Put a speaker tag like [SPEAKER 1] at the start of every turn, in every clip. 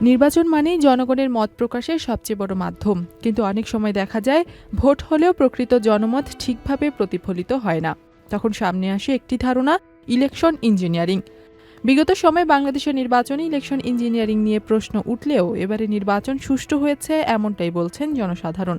[SPEAKER 1] নির্বাচন মানেই জনগণের মত প্রকাশের সবচেয়ে বড় মাধ্যম, কিন্তু অনেক সময় দেখা যায় ভোট হলেও প্রকৃত জনমত ঠিকভাবে প্রতিফলিত হয় না। তখন সামনে আসে একটি ধারণা, ইলেকশন ইঞ্জিনিয়ারিং। বিগত সময়ে বাংলাদেশের নির্বাচনে ইলেকশন ইঞ্জিনিয়ারিং নিয়ে প্রশ্ন উঠলেও এবারে নির্বাচন সুষ্ঠু হয়েছে এমনটাই বলছেন জনসাধারণ।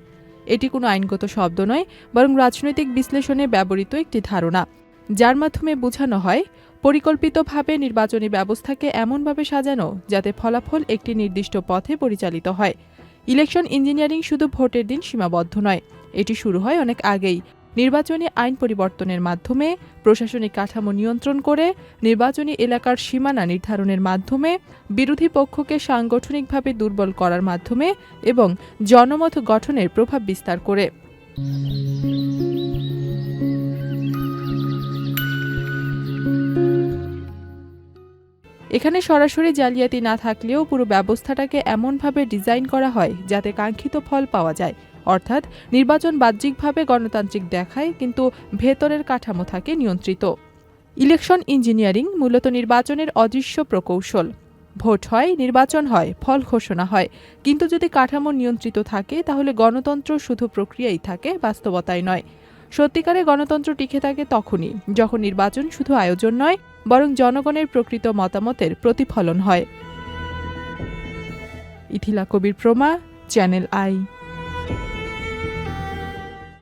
[SPEAKER 1] এটি কোনো আইনগত শব্দ নয়, বরং রাজনৈতিক বিশ্লেষণে ব্যবহৃত একটি ধারণা, যার মাধ্যমে বোঝানো হয় পরিকল্পিতভাবে নির্বাচনী ব্যবস্থাকে এমনভাবে সাজানো যাতে ফলাফল একটি নির্দিষ্ট পথে পরিচালিত হয়। ইলেকশন ইঞ্জিনিয়ারিং শুধু ভোটের দিন সীমাবদ্ধ নয়, এটি শুরু হয় অনেক আগেই। নির্বাচনী আইন পরিবর্তনের মাধ্যমে, প্রশাসনিক কাঠামো নিয়ন্ত্রণ করে, নির্বাচনী এলাকার সীমানা নির্ধারণের মাধ্যমে, বিরোধী পক্ষকে সাংগঠনিকভাবে দুর্বল করার মাধ্যমে এবং জনমত গঠনের প্রভাব বিস্তার করে। এখানে সরাসরি জালিয়াতি না থাকলেও পুরো ব্যবস্থাটাকে এমনভাবে ডিজাইন করা হয় যাতে কাঙ্ক্ষিত ফল পাওয়া যায়। অর্থাৎ নির্বাচন বাহ্যিকভাবে গণতান্ত্রিক দেখায়, কিন্তু ভেতরের কাঠামো থাকে নিয়ন্ত্রিত। ইলেকশন ইঞ্জিনিয়ারিং মূলত নির্বাচনের অদৃশ্য প্রকৌশল। ভোট হয়, নির্বাচন হয়, ফল ঘোষণা হয়, কিন্তু যদি কাঠামো নিয়ন্ত্রিত থাকে তাহলে গণতন্ত্র শুধু প্রক্রিয়াই থাকে, বাস্তবতায় নয়। সত্যিকারে গণতন্ত্র টিকে থাকে তখনই যখন নির্বাচন শুধু আয়োজন নয়, বরং জনগণের প্রকৃত মতামতের প্রতিফলন হয়। ইথিলা কবির প্রমা, চ্যানেল আই।